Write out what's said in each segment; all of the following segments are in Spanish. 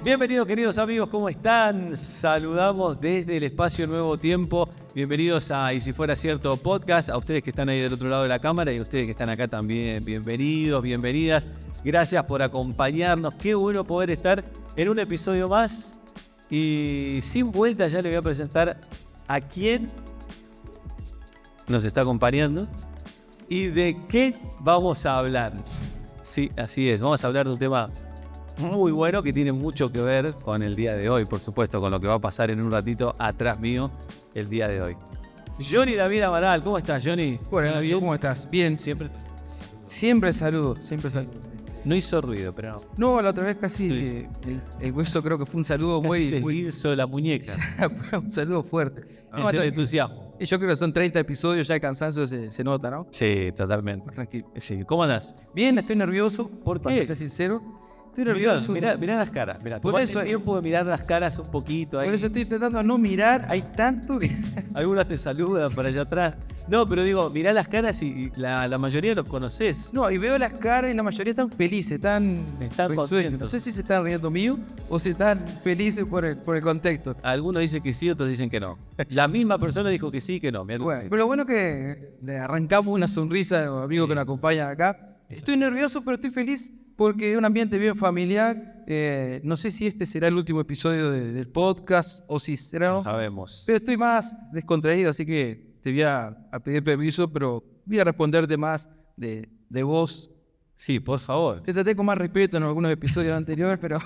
Bienvenidos, queridos amigos, ¿cómo están? Saludamos desde el espacio Nuevo Tiempo. Bienvenidos a Y si fuera cierto podcast. A ustedes que están ahí del otro lado de la cámara y a ustedes que están acá también, bienvenidos, bienvenidas. Gracias por acompañarnos. Qué bueno poder estar en un episodio más. Y sin vuelta ya le voy a presentar a quién nos está acompañando y de qué vamos a hablar. Sí, así es. Vamos a hablar de un tema muy bueno que tiene mucho que ver con el día de hoy, por supuesto, con lo que va a pasar en un ratito atrás mío el día de hoy. Johnny David Amaral, ¿cómo estás, Johnny? Bueno, ¿cómo estás? Bien. Siempre saludo. No hizo ruido, pero no. No, la otra vez casi el hueso creo que fue un saludo Casi muy... te hizo la muñeca. un saludo fuerte. Es el entusiasmo. Y yo creo que son 30 episodios, ya el cansancio se nota, ¿no? Sí, totalmente. Tranquilo. Sí. ¿Cómo andás? Bien, estoy nervioso. ¿Por qué? Para serte sincero. Estoy nervioso. Mirá las caras. Mirá, Por tomate eso el tiempo de mirar las caras un poquito. Ahí. Por eso estoy intentando no mirar. Hay tanto que... Algunas te saludan por allá atrás. No, pero digo, mirá las caras y la mayoría los conocés. No, y veo las caras y la mayoría están felices, están contentos. No sé si se están riendo mío o si están felices por el contexto. Algunos dicen que sí, otros dicen que no. La misma persona dijo que sí y que no. Mirá. Bueno, pero lo bueno es que le arrancamos una sonrisa a los amigos que nos acompañan acá. Estoy nervioso, pero estoy feliz porque es un ambiente bien familiar. No sé si este será el último episodio del podcast o si será... No sabemos. Pero estoy más descontraído, así que te voy a pedir permiso, pero voy a responderte más de vos. Sí, por favor. Te traté con más respeto en algunos episodios anteriores, pero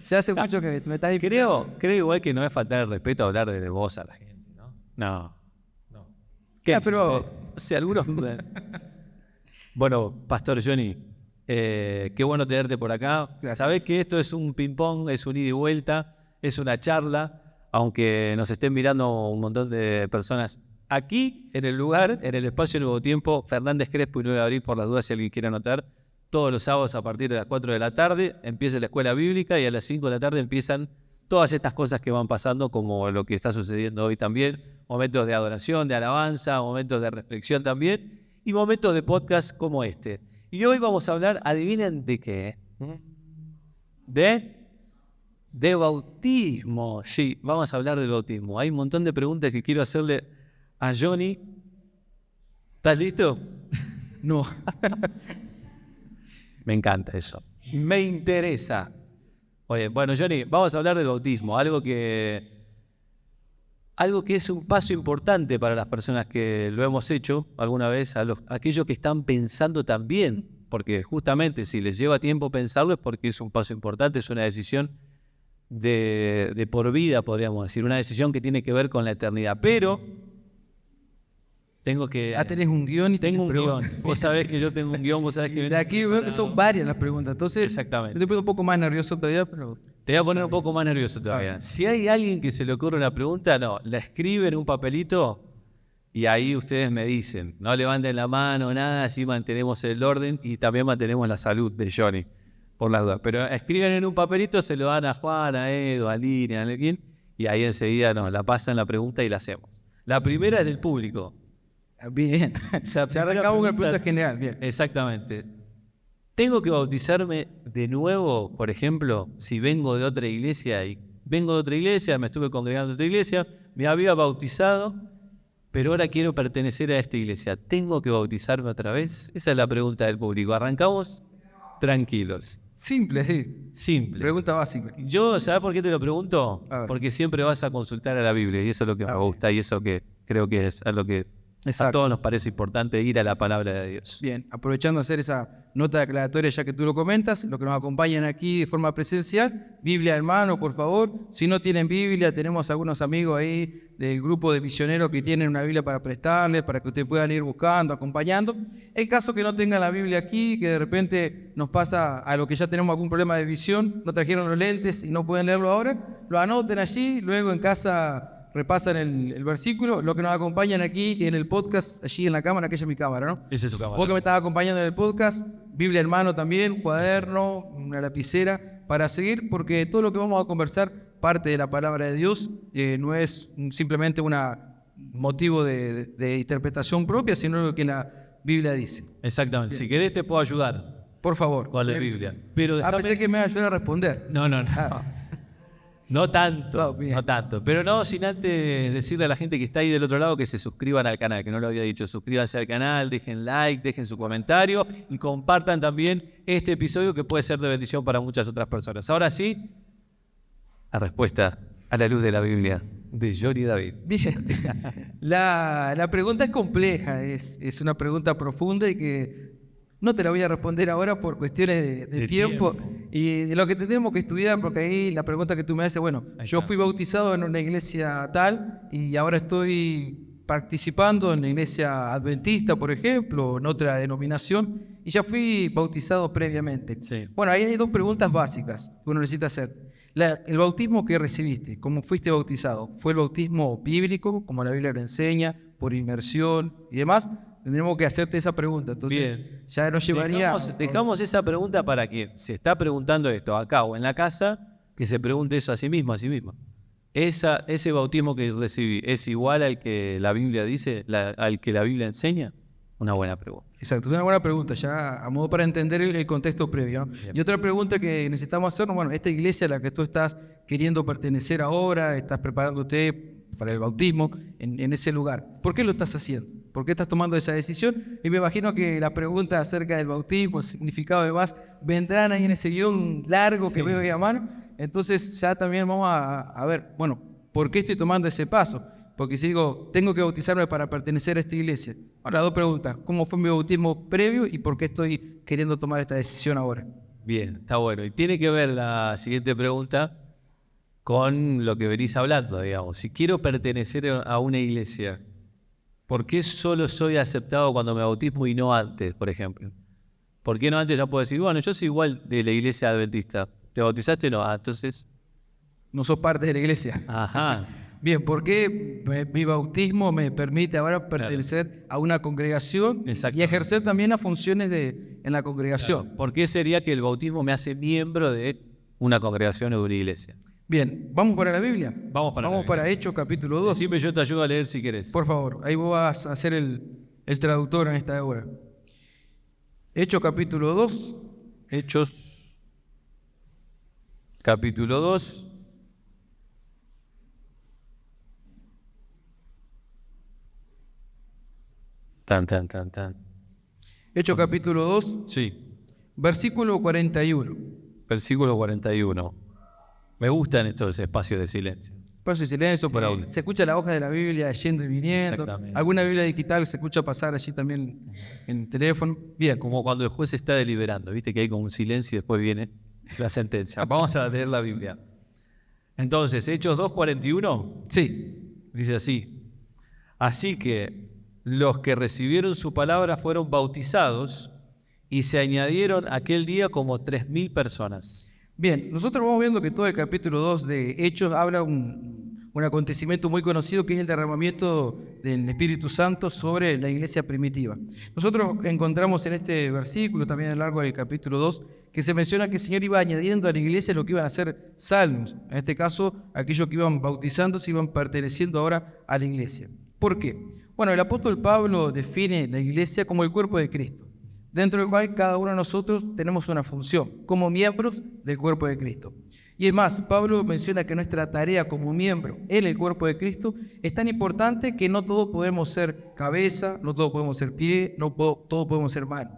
ya hace mucho que me estás... Creo igual que no es faltar el respeto hablar de vos a la gente, ¿no? No. ¿Qué? Pero... O sea, algunos dudan. Bueno, Pastor Johnny, qué bueno tenerte por acá. Gracias. Sabés que esto es un ping-pong, es un ida y vuelta, es una charla, aunque nos estén mirando un montón de personas aquí, en el lugar, en el espacio Nuevo Tiempo, Fernández Crespo y 9 de abril, por las dudas si alguien quiere anotar. Todos los sábados a partir de las 4 de la tarde empieza la escuela bíblica y a las 5 de la tarde empiezan todas estas cosas que van pasando, como lo que está sucediendo hoy también. Momentos de adoración, de alabanza, momentos de reflexión también y momentos de podcast como este. Y hoy vamos a hablar, adivinen de qué. De bautismo. Sí, vamos a hablar del bautismo. Hay un montón de preguntas que quiero hacerle a Johnny. ¿Estás listo? No. Me encanta eso. Me interesa. Oye, bueno, Johnny, vamos a hablar del bautismo. Algo que es un paso importante para las personas que lo hemos hecho alguna vez, aquellos que están pensando también, porque justamente si les lleva tiempo pensarlo es porque es un paso importante, es una decisión de por vida, podríamos decir, una decisión que tiene que ver con la eternidad. Pero tengo que... tenés un guión y tengo un guión. Vos sabés que yo tengo un guión, vos sabés que... De aquí veo que son varias las preguntas, entonces... Exactamente. Estoy un poco más nervioso todavía, pero... Te voy a poner un poco más nervioso todavía. Si hay alguien que se le ocurre una pregunta, no, la escribe en un papelito y ahí ustedes me dicen. No levanten la mano, nada, así mantenemos el orden y también mantenemos la salud de Johnny, por las dudas. Pero escriben en un papelito, se lo dan a Juan, a Edo, a Lina, a alguien, y ahí enseguida nos la pasan la pregunta y la hacemos. La primera es del público. Bien. Se arrancamos con la pregunta general, bien. Exactamente. ¿Tengo que bautizarme de nuevo, por ejemplo, si vengo de otra iglesia me estuve congregando en otra iglesia, me había bautizado, pero ahora quiero pertenecer a esta iglesia? ¿Tengo que bautizarme otra vez? Esa es la pregunta del público. Arrancamos tranquilos. Simple, sí. Simple. Pregunta básica. Yo, ¿sabes por qué te lo pregunto? A ver. Porque siempre vas a consultar a la Biblia y eso es lo que me gusta y eso que creo que es a lo que a todos nos parece importante, ir a la palabra de Dios. Bien, aprovechando hacer esa nota declaratoria ya que tú lo comentas, los que nos acompañan aquí de forma presencial, Biblia en mano, por favor. Si no tienen Biblia, tenemos algunos amigos ahí del grupo de misioneros que tienen una Biblia para prestarles, para que ustedes puedan ir buscando, acompañando. En caso que no tengan la Biblia aquí, que de repente nos pasa a lo que ya tenemos algún problema de visión, no trajeron los lentes y no pueden leerlo ahora, lo anoten allí, luego en casa repasan el versículo. Los que nos acompañan aquí en el podcast, allí en la cámara, aquella es mi cámara, ¿no? Esa es su cámara. Vos que me estás acompañando en el podcast, Biblia en mano también, cuaderno, una lapicera, para seguir, porque todo lo que vamos a conversar parte de la palabra de Dios, no es simplemente un motivo de interpretación propia, sino lo que la Biblia dice. Exactamente. Bien. Si querés te puedo ayudar. Por favor. Con la Biblia. Pero pensé que me iba a ayudar a responder. No. No tanto, No, bien. no tanto. Pero no sin antes decirle a la gente que está ahí del otro lado que se suscriban al canal, que no lo había dicho. Suscríbanse al canal, dejen like, dejen su comentario y compartan también este episodio que puede ser de bendición para muchas otras personas. Ahora sí, la respuesta a la luz de la Biblia de Johnny David. Bien, la pregunta es compleja, es una pregunta profunda y que no te la voy a responder ahora por cuestiones de tiempo y de lo que tenemos que estudiar, porque ahí la pregunta que tú me haces, bueno, yo fui bautizado en una iglesia tal y ahora estoy participando en la iglesia adventista, por ejemplo, o en otra denominación, y ya fui bautizado previamente. Sí. Bueno, ahí hay dos preguntas básicas que uno necesita hacer. El bautismo que recibiste, ¿cómo fuiste bautizado? ¿Fue el bautismo bíblico, como la Biblia lo enseña, por inmersión y demás? Tendremos que hacerte esa pregunta. Entonces, Bien. ya nos llevaría... Dejamos esa pregunta para quien se está preguntando esto acá o en la casa, que se pregunte eso a sí mismo, a sí mismo. ¿Ese bautismo que recibí es igual al que la Biblia dice, al que la Biblia enseña? Una buena pregunta. Exacto, es una buena pregunta, ya a modo para entender el contexto previo, ¿no? Y otra pregunta que necesitamos hacernos, bueno, esta iglesia a la que tú estás queriendo pertenecer ahora, estás preparándote para el bautismo en ese lugar, ¿por qué lo estás haciendo? ¿Por qué estás tomando esa decisión? Y me imagino que las preguntas acerca del bautismo, el significado y demás, vendrán ahí en ese guión largo que veo ahí a mano. Entonces ya también vamos a ver, bueno, ¿por qué estoy tomando ese paso? Porque si digo, tengo que bautizarme para pertenecer a esta iglesia. Ahora, dos preguntas. ¿Cómo fue mi bautismo previo y por qué estoy queriendo tomar esta decisión ahora? Bien, está bueno. Y tiene que ver la siguiente pregunta con lo que venís hablando, digamos. Si quiero pertenecer a una iglesia, ¿por qué solo soy aceptado cuando me bautismo y no antes, por ejemplo? ¿Por qué no antes no puedo decir, bueno, yo soy igual de la iglesia adventista? ¿Te bautizaste? No. Ah, entonces... No sos parte de la iglesia. Ajá. Bien, ¿por qué mi bautismo me permite ahora pertenecer a una congregación y ejercer también las funciones en la congregación? Claro. ¿Por qué sería que el bautismo me hace miembro de una congregación o de una iglesia? Bien, ¿vamos para la Biblia? Vamos para Hechos capítulo 2. Siempre yo te ayudo a leer si querés. Por favor, ahí vos vas a ser el traductor en esta hora. Hechos capítulo 2. Hechos capítulo 2. Tan. Hechos capítulo 2, Sí, versículo 41. versículo 41. Me gustan estos espacios de silencio. Paso de silencio, Sí. pero se escucha la hoja de la Biblia yendo y viniendo. Exactamente. Alguna Biblia digital se escucha pasar allí también en el teléfono. Bien, Como cuando el juez está deliberando, viste que hay como un silencio y después viene la sentencia. Vamos a leer la Biblia. Entonces, Hechos 2:41 sí, dice así. Así que los que recibieron su palabra fueron bautizados y se añadieron aquel día como 3.000 personas. bien. Nosotros vamos viendo que todo el capítulo 2 de Hechos habla un acontecimiento muy conocido que es el derramamiento del Espíritu Santo sobre la iglesia primitiva. Nosotros encontramos en este versículo, también a lo largo del capítulo 2, que se menciona que el Señor iba añadiendo a la iglesia lo que iban a ser salvos. En este caso, aquellos que iban bautizándose iban perteneciendo ahora a la iglesia. ¿Por qué? Bueno, el apóstol Pablo define la iglesia como el cuerpo de Cristo, dentro del cual cada uno de nosotros tenemos una función como miembros del cuerpo de Cristo. Y es más, Pablo menciona que nuestra tarea como miembro en el cuerpo de Cristo es tan importante que no todos podemos ser cabeza, no todos podemos ser pie, no todos podemos ser mano.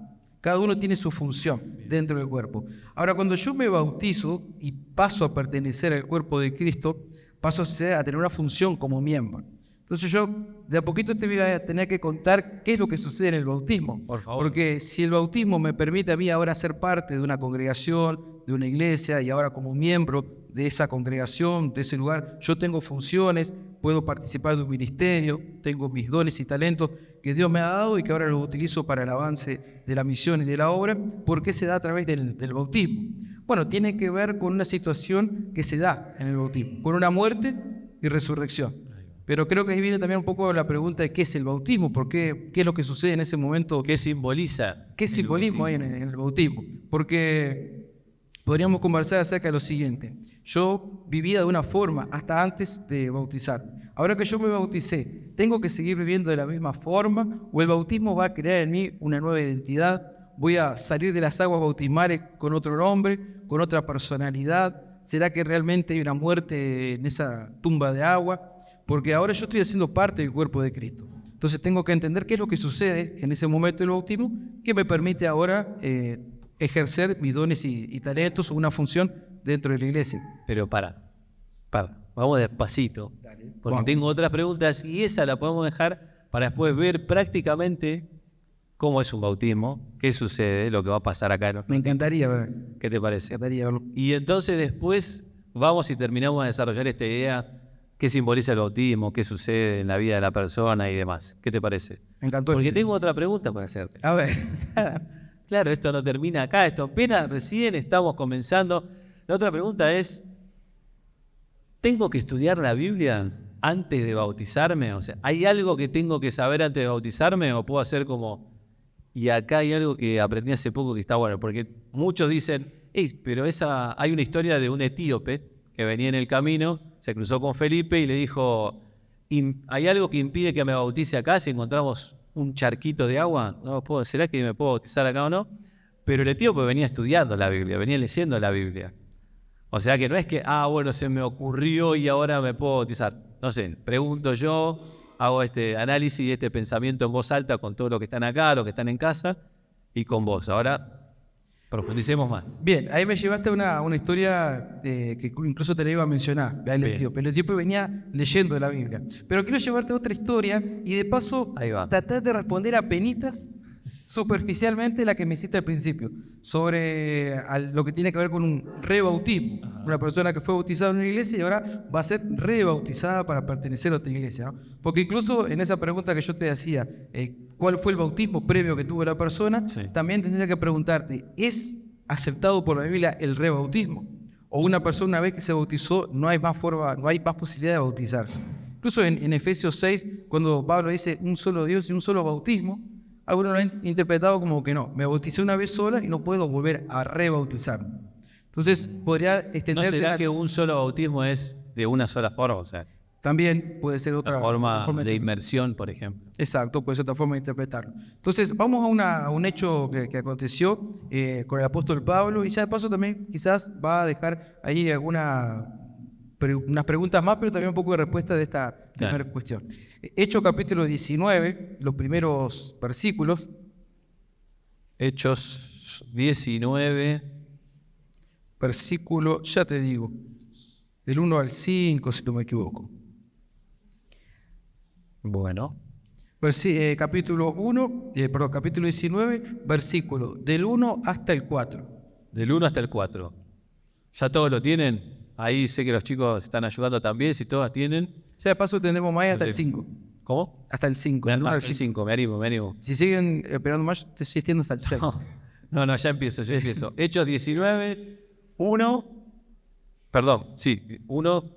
Cada uno tiene su función dentro del cuerpo. Ahora, cuando yo me bautizo y paso a pertenecer al cuerpo de Cristo, paso a tener una función como miembro. Entonces yo de a poquito te voy a tener que contar qué es lo que sucede en el bautismo. Por favor. Porque si el bautismo me permite a mí ahora ser parte de una congregación, de una iglesia, y ahora como miembro de esa congregación, de ese lugar, yo tengo funciones, puedo participar de un ministerio, tengo mis dones y talentos que Dios me ha dado y que ahora los utilizo para el avance de la misión y de la obra. ¿Por qué se da a través del bautismo? Bueno, tiene que ver con una situación que se da en el bautismo, con una muerte y resurrección. Pero creo que ahí viene también un poco la pregunta de qué es el bautismo, por qué es lo que sucede en ese momento. ¿Qué simboliza? ¿Qué simbolismo hay en el bautismo? Porque podríamos conversar acerca de lo siguiente. Yo vivía de una forma hasta antes de bautizar. Ahora que yo me bauticé, ¿tengo que seguir viviendo de la misma forma? ¿O el bautismo va a crear en mí una nueva identidad? ¿Voy a salir de las aguas bautismales con otro nombre, con otra personalidad? ¿Será que realmente hay una muerte en esa tumba de agua? Porque ahora yo estoy haciendo parte del cuerpo de Cristo. Entonces tengo que entender qué es lo que sucede en ese momento del bautismo que me permite ahora ejercer mis dones y talentos o una función dentro de la iglesia. Pero para, vamos despacito, Dale. porque Vamos. tengo otras preguntas y esa la podemos dejar para después ver prácticamente cómo es un bautismo, qué sucede, lo que va a pasar acá. Me encantaría ver. ¿Qué te parece? Me encantaría verlo. Y entonces después vamos y terminamos de desarrollar esta idea, qué simboliza el bautismo, qué sucede en la vida de la persona y demás. ¿Qué te parece? Me encantó. Porque tengo otra pregunta para hacerte. A ver. Claro, esto no termina acá, esto apenas recién estamos comenzando. La otra pregunta es, ¿tengo que estudiar la Biblia antes de bautizarme? O sea, ¿hay algo que tengo que saber antes de bautizarme o puedo hacer como... Y acá hay algo que aprendí hace poco que está bueno, porque muchos dicen, pero hay una historia de un etíope que venía en el camino, se cruzó con Felipe y le dijo, ¿hay algo que impide que me bautice acá si encontramos un charquito de agua? ¿Será que me puedo bautizar acá o no? Pero el etíope venía estudiando la Biblia, venía leyendo la Biblia. O sea que no es que, bueno, se me ocurrió y ahora me puedo bautizar. No sé, pregunto yo, hago este análisis y este pensamiento en voz alta con todos los que están acá, los que están en casa y con vos. Ahora profundicemos más. Bien, ahí me llevaste a una historia que incluso te la iba a mencionar, el etíope. El etíope venía leyendo la Biblia. Pero quiero llevarte a otra historia y de paso tratar de responder a penitas superficialmente la que me hiciste al principio, sobre lo que tiene que ver con un rebautismo. Una persona que fue bautizada en una iglesia y ahora va a ser rebautizada para pertenecer a otra iglesia, ¿no? Porque incluso en esa pregunta que yo te hacía, ¿cuál fue el bautismo previo que tuvo la persona? Sí. También tendría que preguntarte, ¿es aceptado por la Biblia el rebautismo? ¿O una persona una vez que se bautizó no hay más posibilidad de bautizarse? Incluso en Efesios 6, cuando Pablo dice un solo Dios y un solo bautismo, algunos lo han interpretado como que no, me bauticé una vez sola y no puedo volver a rebautizarme. Entonces, podría extender... ¿No será que un solo bautismo es de una sola forma? O sea, también puede ser otra forma de inmersión, por ejemplo. Exacto, puede ser otra forma de interpretarlo. Entonces, vamos a un hecho que aconteció con el apóstol Pablo, y ya de paso también quizás va a dejar ahí unas preguntas más, pero también un poco de respuesta de esta primera cuestión. Hechos capítulo 19, los primeros versículos. Hechos 19. Versículo, ya te digo, del 1 al 5, si no me equivoco. Bueno. Capítulo 19, versículo del 1 hasta el 4. Del 1 hasta el 4. ¿Ya todos lo tienen? Ahí sé que los chicos están ayudando también, si todos tienen. Ya de paso tendremos más hasta el 5. ¿Cómo? Hasta el 5. Hasta el 5, me animo. Si siguen esperando más, te estoy extiendo hasta el 6. No, ya empiezo. Hechos 19, 1.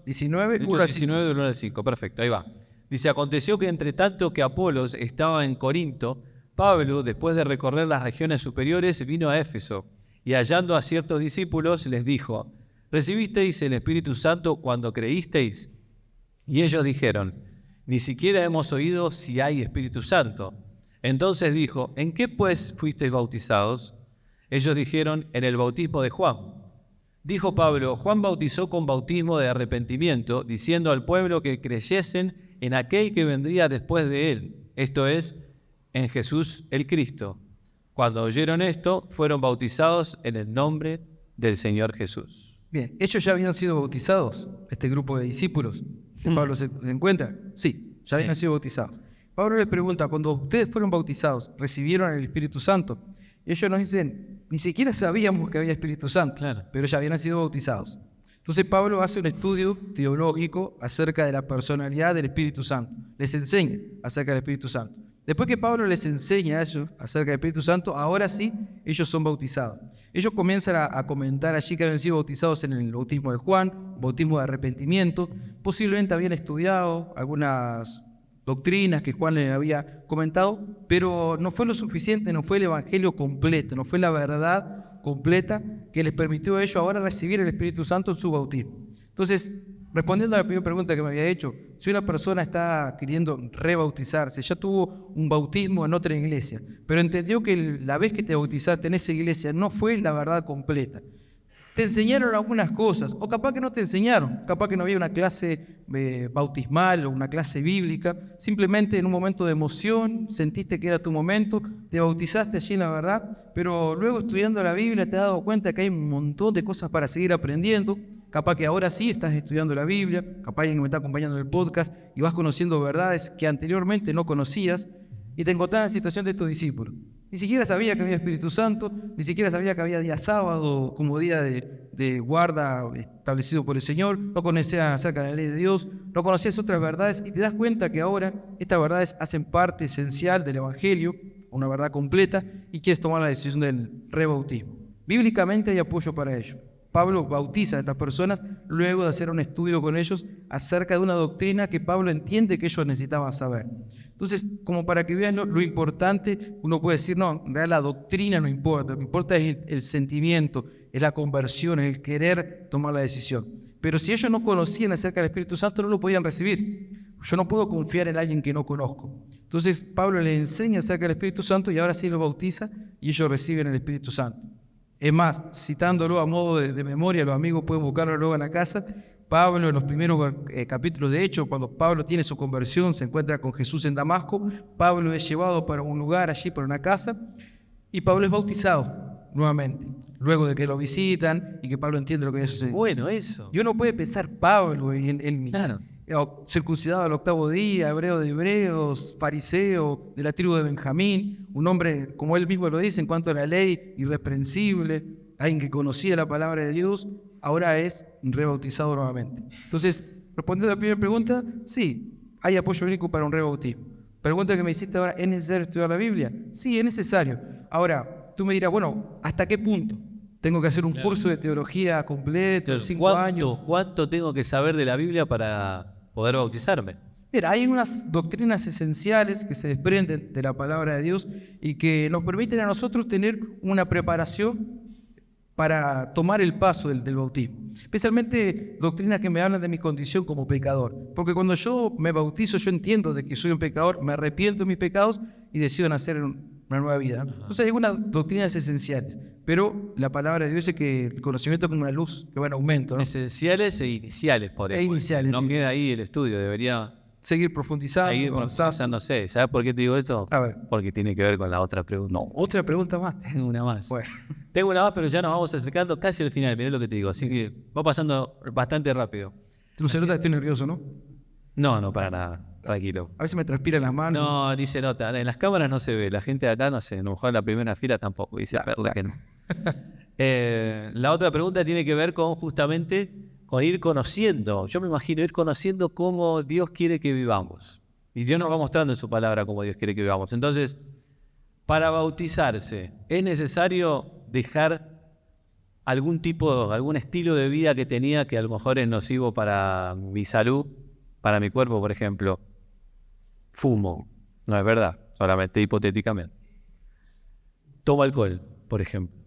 19, del 1 al 5, perfecto, ahí va. Dice, aconteció que entre tanto que Apolos estaba en Corinto, Pablo, después de recorrer las regiones superiores, vino a Éfeso, y hallando a ciertos discípulos, les dijo, ¿recibisteis el Espíritu Santo cuando creísteis? Y ellos dijeron, ni siquiera hemos oído si hay Espíritu Santo. Entonces dijo, ¿en qué pues fuisteis bautizados? Ellos dijeron, en el bautismo de Juan. Dijo Pablo, Juan bautizó con bautismo de arrepentimiento, diciendo al pueblo que creyesen en aquel que vendría después de él, esto es, en Jesús el Cristo. Cuando oyeron esto, fueron bautizados en el nombre del Señor Jesús. Bien, ¿ellos ya habían sido bautizados, este grupo de discípulos que Pablo se encuentra? Sí, ya habían sido bautizados. Pablo les pregunta, cuando ustedes fueron bautizados, ¿recibieron el Espíritu Santo? Y ellos nos dicen, ni siquiera sabíamos que había Espíritu Santo, pero ya habían sido bautizados. Entonces Pablo hace un estudio teológico acerca de la personalidad del Espíritu Santo. Les enseña acerca del Espíritu Santo. Después que Pablo les enseña a ellos acerca del Espíritu Santo, ahora sí, ellos son bautizados. Ellos comienzan a comentar allí que habían sido bautizados en el bautismo de Juan, bautismo de arrepentimiento. Posiblemente habían estudiado algunas doctrinas que Juan les había comentado, pero no fue lo suficiente, no fue el evangelio completo, no fue la verdad completa que les permitió a ellos ahora recibir el Espíritu Santo en su bautismo. Entonces, respondiendo a la primera pregunta que me había hecho, si una persona está queriendo rebautizarse, ya tuvo un bautismo en otra iglesia, pero entendió que la vez que te bautizaste en esa iglesia no fue la verdad completa, Te enseñaron algunas cosas, o capaz que no te enseñaron, capaz que no había una clase bautismal o una clase bíblica, simplemente en un momento de emoción sentiste que era tu momento, te bautizaste allí en la verdad, pero luego estudiando la Biblia te has dado cuenta que hay un montón de cosas para seguir aprendiendo. Capaz que ahora sí estás estudiando la Biblia, capaz que me está acompañando en el podcast y vas conociendo verdades que anteriormente no conocías y te encontrás en la situación de estos discípulos. Ni siquiera sabía que había Espíritu Santo, ni siquiera sabía que había día sábado como día de guarda establecido por el Señor, no conocías acerca de la ley de Dios, no conocías otras verdades y te das cuenta que ahora estas verdades hacen parte esencial del Evangelio, una verdad completa, y quieres tomar la decisión del rebautismo. Bíblicamente hay apoyo para ello. Pablo bautiza a estas personas luego de hacer un estudio con ellos acerca de una doctrina que Pablo entiende que ellos necesitaban saber. Entonces, como para que vean lo importante, uno puede decir, no, en realidad la doctrina no importa, lo que importa es el sentimiento, es la conversión, es el querer tomar la decisión. Pero si ellos no conocían acerca del Espíritu Santo, no lo podían recibir. Yo no puedo confiar en alguien que no conozco. Entonces, Pablo les enseña acerca del Espíritu Santo y ahora sí los bautiza y ellos reciben el Espíritu Santo. Es más, citándolo a modo de memoria, los amigos pueden buscarlo luego en la casa, Pablo en los primeros capítulos de Hechos, cuando Pablo tiene su conversión, se encuentra con Jesús en Damasco, Pablo es llevado para un lugar allí, para una casa, y Pablo es bautizado nuevamente, luego de que lo visitan y que Pablo entiende lo que es. Bueno, eso. Y uno puede pensar, Pablo, claro, circuncidado al 8º día, hebreo de hebreos, fariseo de la tribu de Benjamín, un hombre, como él mismo lo dice, en cuanto a la ley, irreprensible, alguien que conocía la palabra de Dios, ahora es rebautizado nuevamente. Entonces, respondiendo a la primera pregunta, sí, hay apoyo bíblico para un rebautismo. Pregunta que me hiciste ahora, ¿es necesario estudiar la Biblia? Sí, es necesario. Ahora, tú me dirás, bueno, ¿hasta qué punto? ¿Tengo que hacer un curso de teología completo, 5 años? ¿Cuánto tengo que saber de la Biblia para poder bautizarme? Mira, hay unas doctrinas esenciales que se desprenden de la palabra de Dios y que nos permiten a nosotros tener una preparación para tomar el paso del bautismo. Especialmente doctrinas que me hablan de mi condición como pecador. Porque cuando yo me bautizo, yo entiendo de que soy un pecador, me arrepiento de mis pecados y decido nacer en una nueva vida. Entonces hay algunas doctrinas esenciales, pero la palabra de Dios dice que el conocimiento es como una luz que va en aumento, ¿no? Esenciales e iniciales, por ejemplo. Iniciales. No queda ahí el estudio, debería seguir profundizando. No sé, ¿sabes por qué te digo eso? A ver. Porque tiene que ver con la otra pregunta. No, otra pregunta más. Tengo una más. Bueno. Tengo una más, pero ya nos vamos acercando casi al final, mirá lo que te digo. Así que va pasando bastante rápido. Tú se nota que estoy nervioso, ¿no? No, para nada. Tranquilo. A veces me transpiran las manos. No, ni se nota. En las cámaras no se ve. La gente de acá, no sé, a lo mejor en la primera fila tampoco. Dice perla que no. La otra pregunta tiene que ver con justamente con ir conociendo. Yo me imagino ir conociendo cómo Dios quiere que vivamos. Y Dios nos va mostrando en su palabra cómo Dios quiere que vivamos. Entonces, para bautizarse, ¿es necesario dejar algún estilo de vida que tenía que a lo mejor es nocivo para mi salud, para mi cuerpo, por ejemplo? Fumo, no es verdad, solamente hipotéticamente. Tomo alcohol, por ejemplo.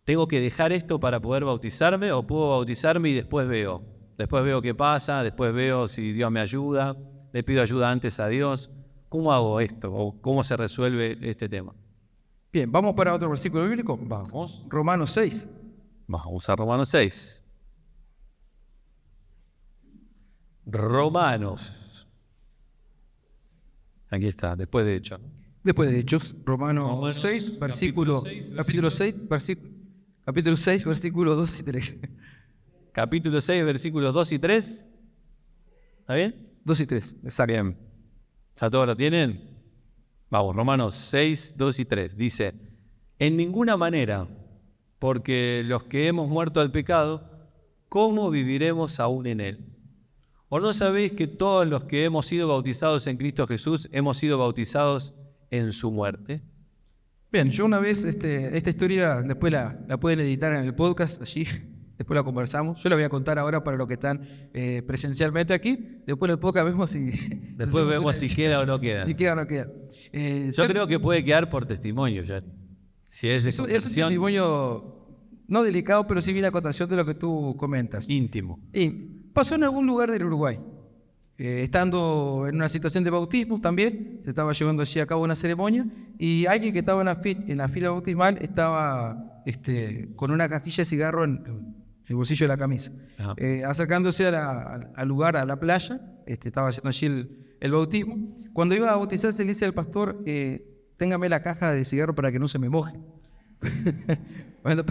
¿Tengo que dejar esto para poder bautizarme o puedo bautizarme y después veo? Después veo qué pasa, después veo si Dios me ayuda, le pido ayuda antes a Dios. ¿Cómo hago esto o cómo se resuelve este tema? Bien, ¿vamos para otro versículo bíblico? Vamos. Romanos 6. Vamos a Romanos 6. Romanos. Aquí está, después de Hechos. Después de Hechos, Romanos 6, versículo 6, versículos 2 y 3. Capítulo 6, versículos 2 y 3. ¿Está bien? 2 y 3, exacto. Bien. ¿Ya todos lo tienen? Vamos, Romanos 6, 2 y 3. Dice, en ninguna manera, porque los que hemos muerto al pecado, ¿cómo viviremos aún en él? ¿O no sabéis que todos los que hemos sido bautizados en Cristo Jesús hemos sido bautizados en su muerte? Bien, yo una vez, esta historia después la pueden editar en el podcast allí, después la conversamos. Yo la voy a contar ahora para los que están presencialmente aquí. Después en el podcast vemos si... Después vemos si queda o no queda. Si queda o no queda. Yo creo que puede quedar por testimonio ya. Si es de es un testimonio no delicado, pero sí viene a cotación de lo que tú comentas. Íntimo. Y pasó en algún lugar del Uruguay. Estando en una situación de bautismo también, se estaba llevando allí a cabo una ceremonia y alguien que estaba en la fila bautismal estaba con una cajilla de cigarro en el bolsillo de la camisa. Acercándose al lugar, a la playa, estaba haciendo allí el bautismo. Cuando iba a bautizarse, le dice al pastor, téngame la caja de cigarro para que no se me moje. Bueno,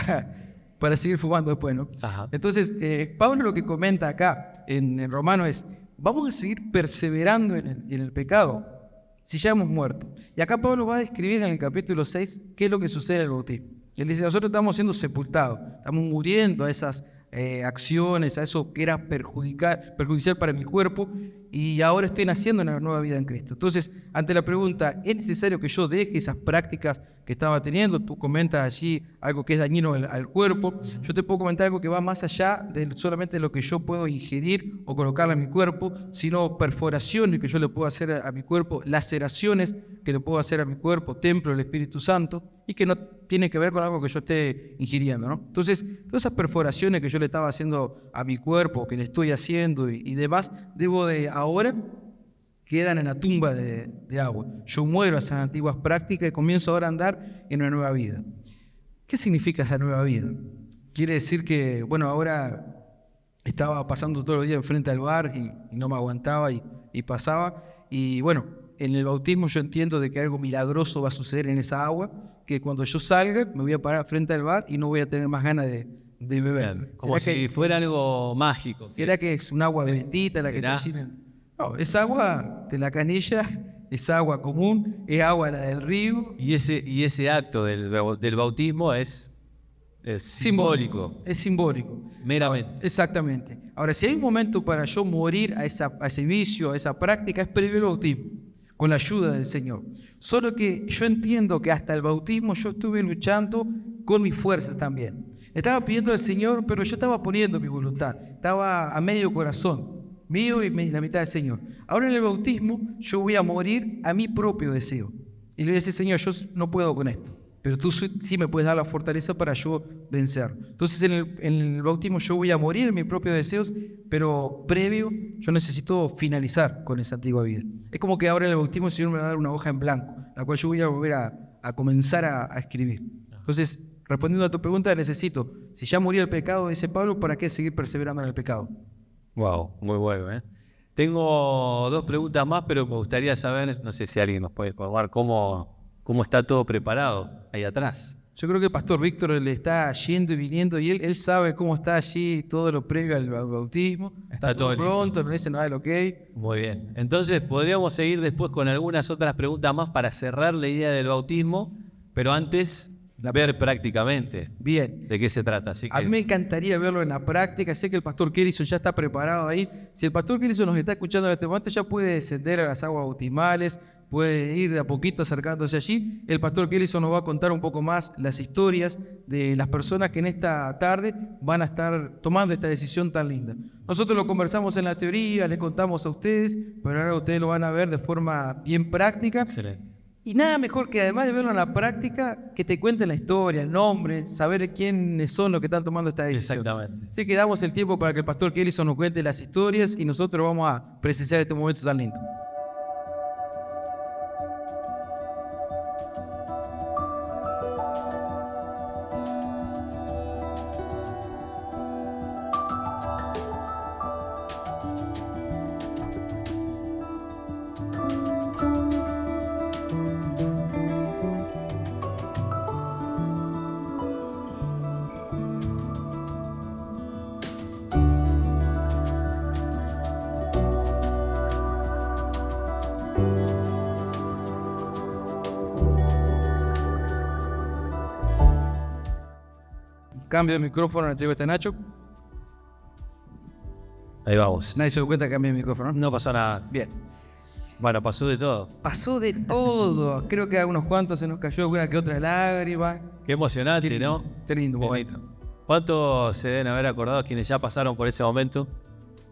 para seguir fumando después, ¿no? Ajá. Entonces, Pablo lo que comenta acá en Romano es, vamos a seguir perseverando en el pecado si ya hemos muerto. Y acá Pablo va a describir en el capítulo 6 qué es lo que sucede en el bautismo. Él dice, nosotros estamos siendo sepultados, estamos muriendo a esas acciones, a eso que era perjudicial para mi cuerpo, y ahora estoy naciendo en una nueva vida en Cristo. Entonces, ante la pregunta, ¿es necesario que yo deje esas prácticas que estaba teniendo? Tú comentas allí algo que es dañino al cuerpo. Yo te puedo comentar algo que va más allá de solamente lo que yo puedo ingerir o colocarle a mi cuerpo, sino perforaciones que yo le puedo hacer a mi cuerpo, laceraciones que le puedo hacer a mi cuerpo, templo del Espíritu Santo, y que no tiene que ver con algo que yo esté ingiriendo, ¿no? Entonces, todas esas perforaciones que yo le estaba haciendo a mi cuerpo, que le estoy haciendo y demás, debo de ahora quedan en la tumba de agua. Yo muero a esas antiguas prácticas y comienzo ahora a andar en una nueva vida. ¿Qué significa esa nueva vida? Quiere decir que, bueno, ahora estaba pasando todos los días enfrente al bar y no me aguantaba y pasaba. Y bueno, en el bautismo yo entiendo de que algo milagroso va a suceder en esa agua, que cuando yo salga me voy a parar frente al bar y no voy a tener más ganas de beber. Como si fuera algo mágico. ¿Será que es un agua bendita la que te sirven? No, es agua de la canilla, es agua común, es agua del río. Y ese acto del bautismo es simbólico. Es simbólico. Meramente. Exactamente. Ahora, si hay un momento para yo morir a ese vicio, a esa práctica, es previo al bautismo, con la ayuda del Señor. Solo que yo entiendo que hasta el bautismo yo estuve luchando con mis fuerzas también. Estaba pidiendo al Señor, pero yo estaba poniendo mi voluntad. Estaba a medio corazón, mío y la mitad del Señor. Ahora en el bautismo yo voy a morir a mi propio deseo. Y le voy a decir, Señor, yo no puedo con esto, pero tú sí me puedes dar la fortaleza para yo vencer. Entonces en el bautismo yo voy a morir en mis propios deseos, pero previo yo necesito finalizar con esa antigua vida. Es como que ahora en el bautismo el Señor me va a dar una hoja en blanco, la cual yo voy a volver a comenzar a escribir. Entonces, respondiendo a tu pregunta, necesito, si ya morí el pecado, dice Pablo, ¿para qué seguir perseverando en el pecado? Wow, muy bueno, ¿eh? Tengo 2 preguntas más, pero me gustaría saber, no sé si alguien nos puede informar cómo está todo preparado ahí atrás. Yo creo que el pastor Víctor le está yendo y viniendo y él sabe cómo está allí todo lo previo al bautismo. Está todo pronto, no dice nada de lo que hay. Muy bien. Entonces podríamos seguir después con algunas otras preguntas más para cerrar la idea del bautismo, pero antes ver prácticamente bien de qué se trata. Así que... A mí me encantaría verlo en la práctica. Sé que el pastor Kellyson ya está preparado ahí. Si el pastor Kellyson nos está escuchando en este momento, ya puede descender a las aguas bautismales, puede ir de a poquito acercándose allí. El pastor Kellyson nos va a contar un poco más las historias de las personas que en esta tarde van a estar tomando esta decisión tan linda. Nosotros lo conversamos en la teoría, les contamos a ustedes, pero ahora ustedes lo van a ver de forma bien práctica. Excelente. Y nada mejor que además de verlo en la práctica, que te cuenten la historia, el nombre, saber quiénes son los que están tomando esta decisión. Exactamente. Así que damos el tiempo para que el pastor Kellyson nos cuente las historias y nosotros vamos a presenciar este momento tan lindo. Cambio de micrófono, le traigo este Nacho. Ahí vamos. Nadie se dio cuenta que cambié el micrófono, ¿no? No pasó nada. Bien. Bueno, pasó de todo. Pasó de todo. Creo que a unos cuantos se nos cayó alguna que otra lágrima. Qué emocionante, ¿no? Qué lindo momento. ¿Cuántos se deben haber acordado quienes ya pasaron por ese momento?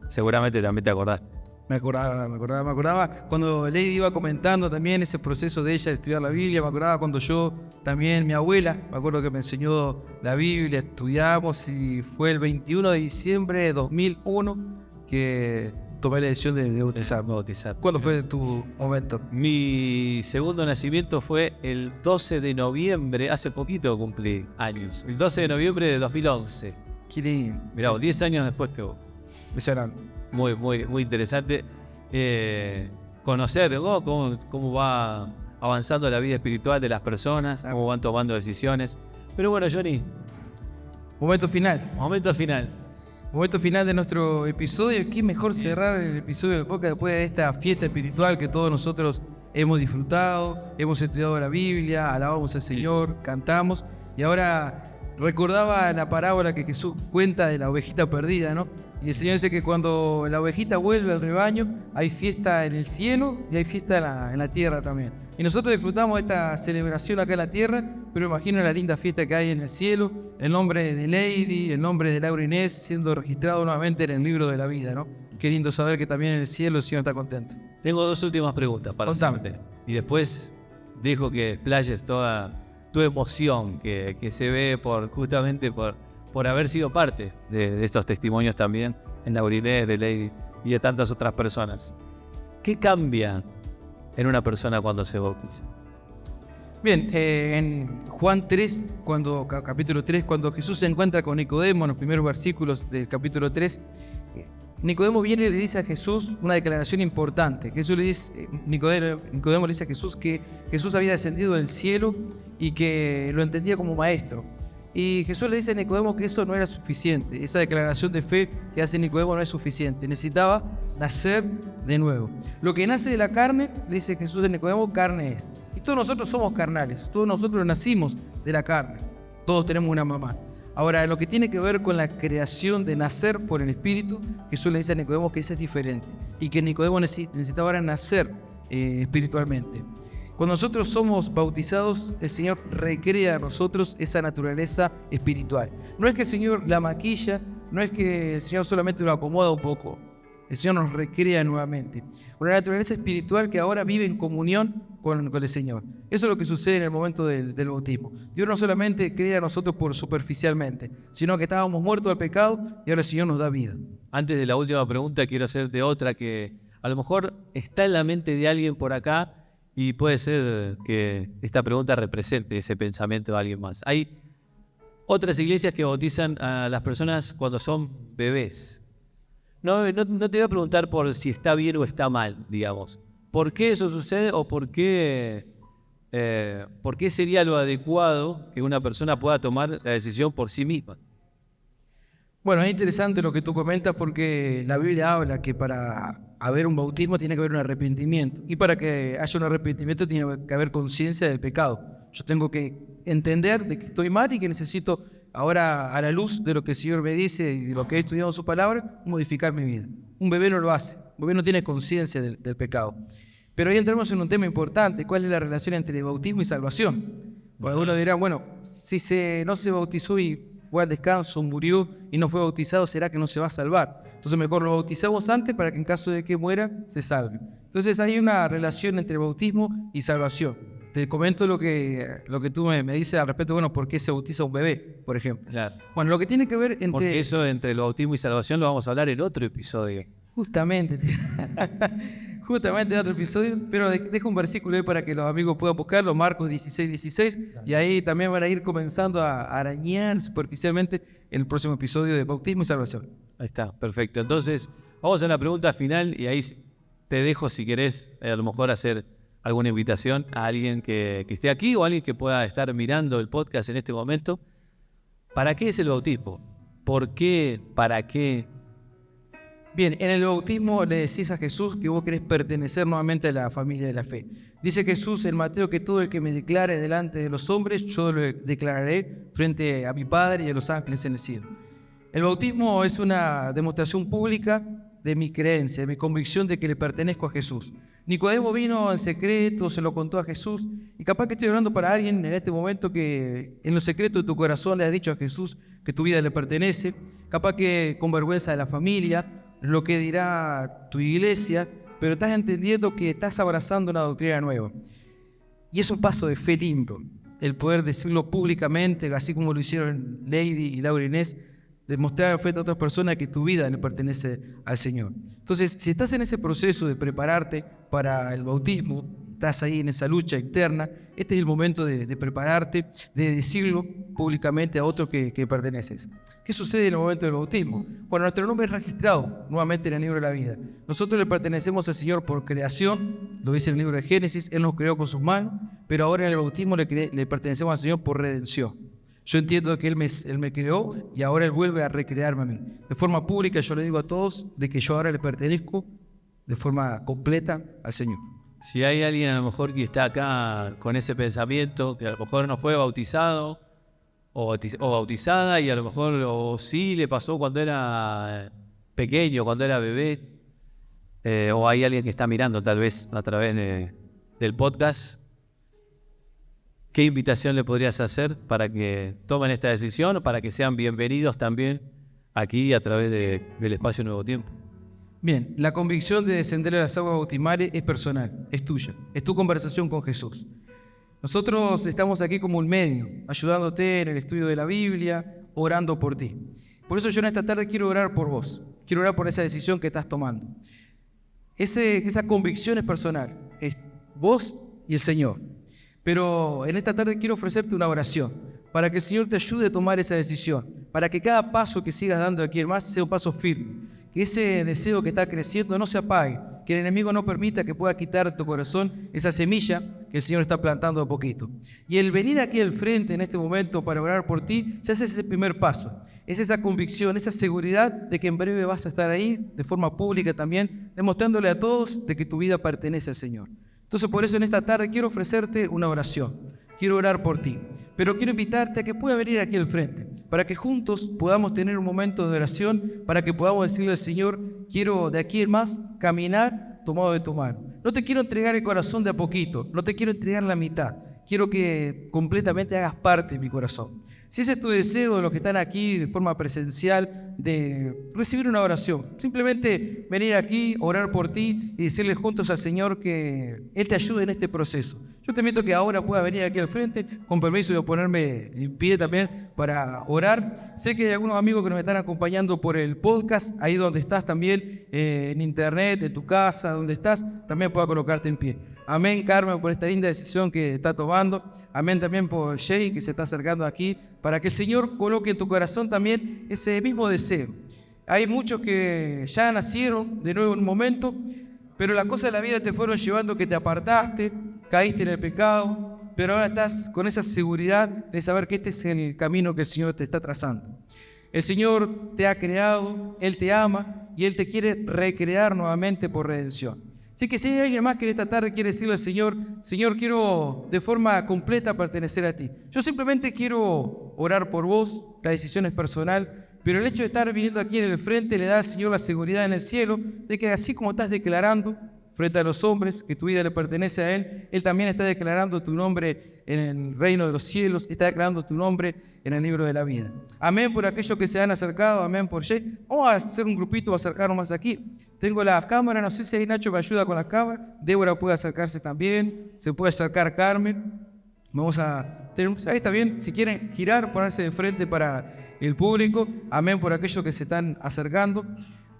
Seguramente también te acordás. Me acordaba. Cuando Lady iba comentando también ese proceso de ella de estudiar la Biblia, me acordaba cuando yo también, mi abuela, me acuerdo que me enseñó la Biblia, estudiamos y fue el 21 de diciembre de 2001 que tomé la decisión de bautizar. ¿Cuándo fue tu momento? Mi segundo nacimiento fue el 12 de noviembre, hace poquito cumplí años. El 12 de noviembre de 2011. Qué lindo. Mirá, 10 años después que vos. Impresionante. Muy interesante conocer, ¿no?, cómo va avanzando la vida espiritual de las personas, cómo van tomando decisiones. Pero bueno, Johnny, Momento final. momento final. Momento final de nuestro episodio. Qué mejor cerrar el episodio del podcast después de esta fiesta espiritual que todos nosotros hemos disfrutado, hemos estudiado la Biblia, alabamos al Señor, cantamos. Y ahora recordaba la parábola que Jesús cuenta de la ovejita perdida, ¿no? Y el Señor dice que cuando la ovejita vuelve al rebaño, hay fiesta en el cielo y hay fiesta en la tierra también. Y nosotros disfrutamos esta celebración acá en la tierra, pero imagino la linda fiesta que hay en el cielo, el nombre de Lady, el nombre de Laura Inés siendo registrado nuevamente en el libro de la vida, ¿no? Qué lindo saber que también en el cielo el Señor está contento. Tengo 2 últimas preguntas para hacerte. Y después dejo que explayes toda tu emoción que se ve justamente por haber sido parte de estos testimonios también en Laura Inés, de Lady y de tantas otras personas. ¿Qué cambia en una persona cuando se bautiza? Bien, en Juan 3, capítulo 3, cuando Jesús se encuentra con Nicodemo, en los primeros versículos del capítulo 3, Nicodemo viene y le dice a Jesús una declaración importante. Nicodemo le dice a Jesús que Jesús había descendido del cielo y que lo entendía como maestro. Y Jesús le dice a Nicodemo que eso no era suficiente. Esa declaración de fe que hace Nicodemo no es suficiente. Necesitaba nacer de nuevo. Lo que nace de la carne, le dice Jesús a Nicodemo, carne es. Y todos nosotros somos carnales. Todos nosotros nacimos de la carne. Todos tenemos una mamá. Ahora, en lo que tiene que ver con la creación de nacer por el Espíritu, Jesús le dice a Nicodemo que eso es diferente. Y que Nicodemo necesitaba ahora nacer espiritualmente. Cuando nosotros somos bautizados, el Señor recrea a nosotros esa naturaleza espiritual. No es que el Señor la maquilla, no es que el Señor solamente lo acomoda un poco. El Señor nos recrea nuevamente. Una naturaleza espiritual que ahora vive en comunión con el Señor. Eso es lo que sucede en el momento del bautismo. Dios no solamente crea a nosotros por superficialmente, sino que estábamos muertos al pecado y ahora el Señor nos da vida. Antes de la última pregunta, quiero hacerte otra que a lo mejor está en la mente de alguien por acá y puede ser que esta pregunta represente ese pensamiento de alguien más. Hay otras iglesias que bautizan a las personas cuando son bebés. No te voy a preguntar por si está bien o está mal, digamos. ¿Por qué eso sucede o por qué sería lo adecuado que una persona pueda tomar la decisión por sí misma? Bueno, es interesante lo que tú comentas porque la Biblia habla que para haber un bautismo tiene que haber un arrepentimiento. Y para que haya un arrepentimiento tiene que haber conciencia del pecado. Yo tengo que entender de que estoy mal y que necesito ahora, a la luz de lo que el Señor me dice y de lo que he estudiado en su palabra, modificar mi vida. Un bebé no lo hace. Un bebé no tiene conciencia del pecado. Pero ahí entramos en un tema importante. ¿Cuál es la relación entre bautismo y salvación? Porque uno dirá, bueno, si no se bautizó y fue al descanso, murió y no fue bautizado, ¿será que no se va a salvar? Entonces mejor lo bautizamos antes para que en caso de que muera, se salve. Entonces hay una relación entre bautismo y salvación. Te comento lo que tú me dices al respecto, bueno, ¿por qué se bautiza un bebé, por ejemplo? Claro. Bueno, lo que tiene que ver entre... Porque eso entre el bautismo y salvación lo vamos a hablar en otro episodio. Justamente en otro episodio, pero dejo un versículo ahí para que los amigos puedan buscarlo, Marcos 16, y ahí también van a ir comenzando a arañar superficialmente el próximo episodio de bautismo y salvación. Ahí está, perfecto. Entonces, vamos a la pregunta final y ahí te dejo si querés a lo mejor hacer alguna invitación a alguien que esté aquí o a alguien que pueda estar mirando el podcast en este momento. ¿Para qué es el bautismo? ¿Por qué? ¿Para qué? Bien, en el bautismo le decís a Jesús que vos querés pertenecer nuevamente a la familia de la fe. Dice Jesús en Mateo que todo el que me declare delante de los hombres, yo lo declararé frente a mi Padre y a los ángeles en el cielo. El bautismo es una demostración pública de mi creencia, de mi convicción de que le pertenezco a Jesús. Nicodemo vino en secreto, se lo contó a Jesús, y capaz que estoy hablando para alguien en este momento que en lo secreto de tu corazón le has dicho a Jesús que tu vida le pertenece, capaz que con vergüenza de la familia, lo que dirá tu iglesia, pero estás entendiendo que estás abrazando una doctrina nueva. Y es un paso de fe lindo, el poder decirlo públicamente, así como lo hicieron Lady y Laura Inés, demostrar frente a otras personas que tu vida le pertenece al Señor. Entonces, si estás en ese proceso de prepararte para el bautismo, estás ahí en esa lucha interna, este es el momento de prepararte, de decirlo públicamente a otro que perteneces. ¿Qué sucede en el momento del bautismo? Bueno, nuestro nombre es registrado nuevamente en el libro de la vida. Nosotros le pertenecemos al Señor por creación, lo dice el libro de Génesis, Él nos creó con sus manos, pero ahora en el bautismo le pertenecemos al Señor por redención. Yo entiendo que Él me creó y ahora Él vuelve a recrearme a mí. De forma pública yo le digo a todos de que yo ahora le pertenezco de forma completa al Señor. Si hay alguien a lo mejor que está acá con ese pensamiento, que a lo mejor no fue bautizado o bautizada y a lo mejor o sí le pasó cuando era pequeño, cuando era bebé, o hay alguien que está mirando tal vez a través del podcast, ¿qué invitación le podrías hacer para que tomen esta decisión o para que sean bienvenidos también aquí a través del Espacio Nuevo Tiempo? Bien, la convicción de descender a las aguas bautismales es personal, es tuya, es tu conversación con Jesús. Nosotros estamos aquí como un medio, ayudándote en el estudio de la Biblia, orando por ti. Por eso yo en esta tarde quiero orar por vos, quiero orar por esa decisión que estás tomando. Esa convicción es personal, es vos y el Señor. Pero en esta tarde quiero ofrecerte una oración para que el Señor te ayude a tomar esa decisión, para que cada paso que sigas dando aquí en más sea un paso firme, que ese deseo que está creciendo no se apague, que el enemigo no permita que pueda quitar de tu corazón esa semilla que el Señor está plantando a poquito. Y el venir aquí al frente en este momento para orar por ti, ya es ese primer paso. Es esa convicción, esa seguridad de que en breve vas a estar ahí, de forma pública también, demostrándole a todos de que tu vida pertenece al Señor. Entonces por eso en esta tarde quiero ofrecerte una oración, quiero orar por ti, pero quiero invitarte a que puedas venir aquí al frente, para que juntos podamos tener un momento de oración, para que podamos decirle al Señor, quiero de aquí en más caminar tomado de tu mano. No te quiero entregar el corazón de a poquito, no te quiero entregar la mitad, quiero que completamente hagas parte de mi corazón. Si ese es tu deseo de los que están aquí de forma presencial, de recibir una oración, simplemente venir aquí, orar por ti y decirle juntos al Señor que Él te ayude en este proceso. Yo te invito a que ahora puedas venir aquí al frente, con permiso de ponerme en pie también para orar. Sé que hay algunos amigos que nos están acompañando por el podcast, ahí donde estás también, en internet, en tu casa, donde estás, también puedas colocarte en pie. Amén, Carmen, por esta linda decisión que está tomando. Amén también por Jay, que se está acercando aquí, para que el Señor coloque en tu corazón también ese mismo deseo. Hay muchos que ya nacieron de nuevo en un momento, pero las cosas de la vida te fueron llevando que te apartaste, caíste en el pecado, pero ahora estás con esa seguridad de saber que este es el camino que el Señor te está trazando. El Señor te ha creado, Él te ama y Él te quiere recrear nuevamente por redención. Así que si hay alguien más que en esta tarde quiere decirle al Señor, Señor, quiero de forma completa pertenecer a ti. Yo simplemente quiero orar por vos, la decisión es personal, pero el hecho de estar viniendo aquí en el frente le da al Señor la seguridad en el cielo de que así como estás declarando frente a los hombres que tu vida le pertenece a Él, Él también está declarando tu nombre en el reino de los cielos, está declarando tu nombre en el libro de la vida. Amén por aquellos que se han acercado, amén por Jay. Vamos a hacer un grupito, a acercarnos más aquí. Tengo las cámaras, no sé si ahí Nacho me ayuda con las cámaras. Débora puede acercarse también, se puede acercar Carmen. Vamos a tener, ahí está bien, si quieren girar, ponerse de frente para el público. Amén por aquellos que se están acercando.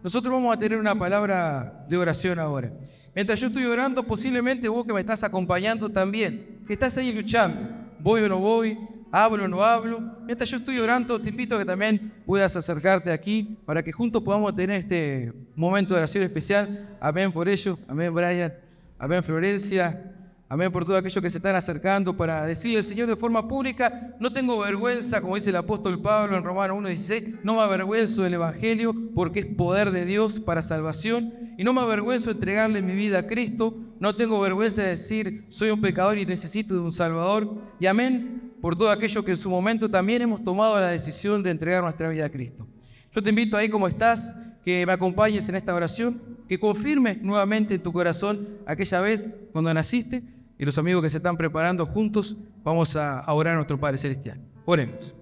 Nosotros vamos a tener una palabra de oración ahora. Mientras yo estoy orando, posiblemente vos que me estás acompañando también, que estás ahí luchando, voy o no voy, hablo o no hablo. Mientras yo estoy orando, te invito a que también puedas acercarte aquí para que juntos podamos tener este momento de oración especial. Amén por ello, amén Brian, amén Florencia, amén por todos aquellos que se están acercando para decirle al Señor de forma pública, no tengo vergüenza, como dice el apóstol Pablo en Romanos 1:16, no me avergüenzo del Evangelio porque es poder de Dios para salvación y no me avergüenzo de entregarle mi vida a Cristo, no tengo vergüenza de decir soy un pecador y necesito de un Salvador y amén por todo aquello que en su momento también hemos tomado la decisión de entregar nuestra vida a Cristo. Yo te invito ahí como estás, que me acompañes en esta oración, que confirmes nuevamente en tu corazón aquella vez cuando naciste y los amigos que se están preparando juntos, vamos a orar a nuestro Padre Celestial. Oremos.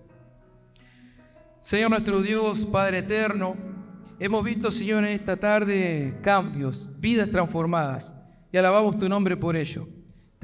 Señor nuestro Dios, Padre eterno, hemos visto, Señor, en esta tarde cambios, vidas transformadas y alabamos tu nombre por ello.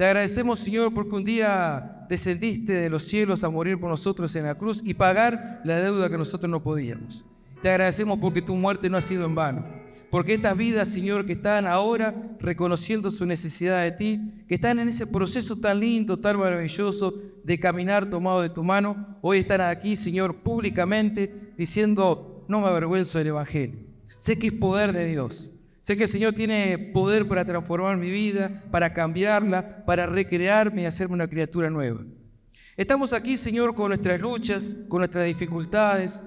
Te agradecemos, Señor, porque un día descendiste de los cielos a morir por nosotros en la cruz y pagar la deuda que nosotros no podíamos. Te agradecemos porque tu muerte no ha sido en vano. Porque estas vidas, Señor, que están ahora reconociendo su necesidad de ti, que están en ese proceso tan lindo, tan maravilloso de caminar tomado de tu mano, hoy están aquí, Señor, públicamente diciendo, no me avergüenzo del Evangelio. Sé que es poder de Dios. Sé que el Señor tiene poder para transformar mi vida, para cambiarla, para recrearme y hacerme una criatura nueva. Estamos aquí, Señor, con nuestras luchas, con nuestras dificultades,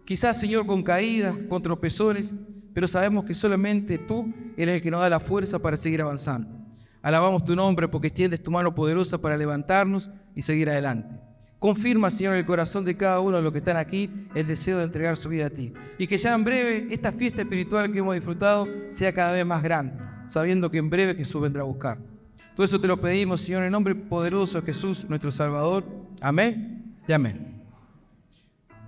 quizás, Señor, con caídas, con tropezones, pero sabemos que solamente tú eres el que nos da la fuerza para seguir avanzando. Alabamos tu nombre porque extiendes tu mano poderosa para levantarnos y seguir adelante. Confirma, Señor, en el corazón de cada uno de los que están aquí el deseo de entregar su vida a ti. Y que ya en breve esta fiesta espiritual que hemos disfrutado sea cada vez más grande, sabiendo que en breve Jesús vendrá a buscar. Todo eso te lo pedimos, Señor, en el nombre poderoso de Jesús, nuestro Salvador. Amén y amén.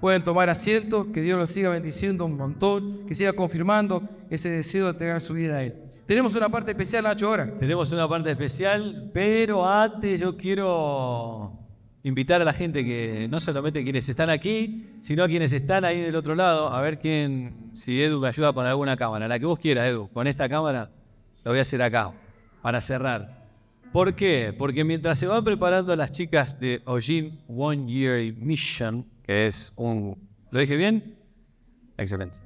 Pueden tomar asiento, que Dios los siga bendiciendo un montón, que siga confirmando ese deseo de entregar su vida a Él. Tenemos una parte especial, Nacho, ahora. Tenemos una parte especial, pero antes yo quiero invitar a la gente que no solamente quienes están aquí, sino a quienes están ahí del otro lado, a ver si Edu me ayuda con alguna cámara, la que vos quieras, Edu. Con esta cámara lo voy a hacer acá, para cerrar. ¿Por qué? Porque mientras se van preparando las chicas de Ojin One Year Mission, que es ¿lo dije bien? Excelente.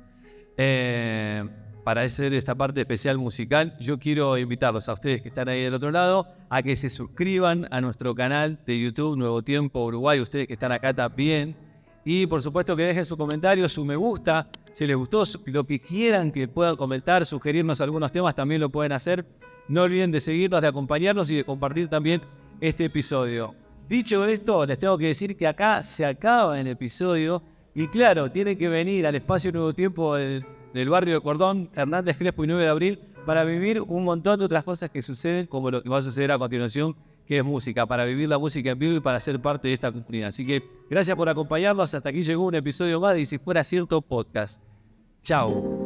Para hacer esta parte especial musical, yo quiero invitarlos a ustedes que están ahí del otro lado a que se suscriban a nuestro canal de YouTube Nuevo Tiempo Uruguay, ustedes que están acá también. Y por supuesto que dejen su comentario, su me gusta, si les gustó, lo que quieran que puedan comentar, sugerirnos algunos temas, también lo pueden hacer. No olviden de seguirnos, de acompañarnos y de compartir también este episodio. Dicho esto, les tengo que decir que acá se acaba el episodio y claro, tienen que venir al espacio Nuevo Tiempo del barrio de Cordón, Hernández Crespo y 9 de abril para vivir un montón de otras cosas que suceden, como lo que va a suceder a continuación, que es música, para vivir la música en vivo y para ser parte de esta comunidad. Así que gracias por acompañarnos, hasta aquí llegó un episodio más de Y Si Fuera Cierto Podcast. Chao.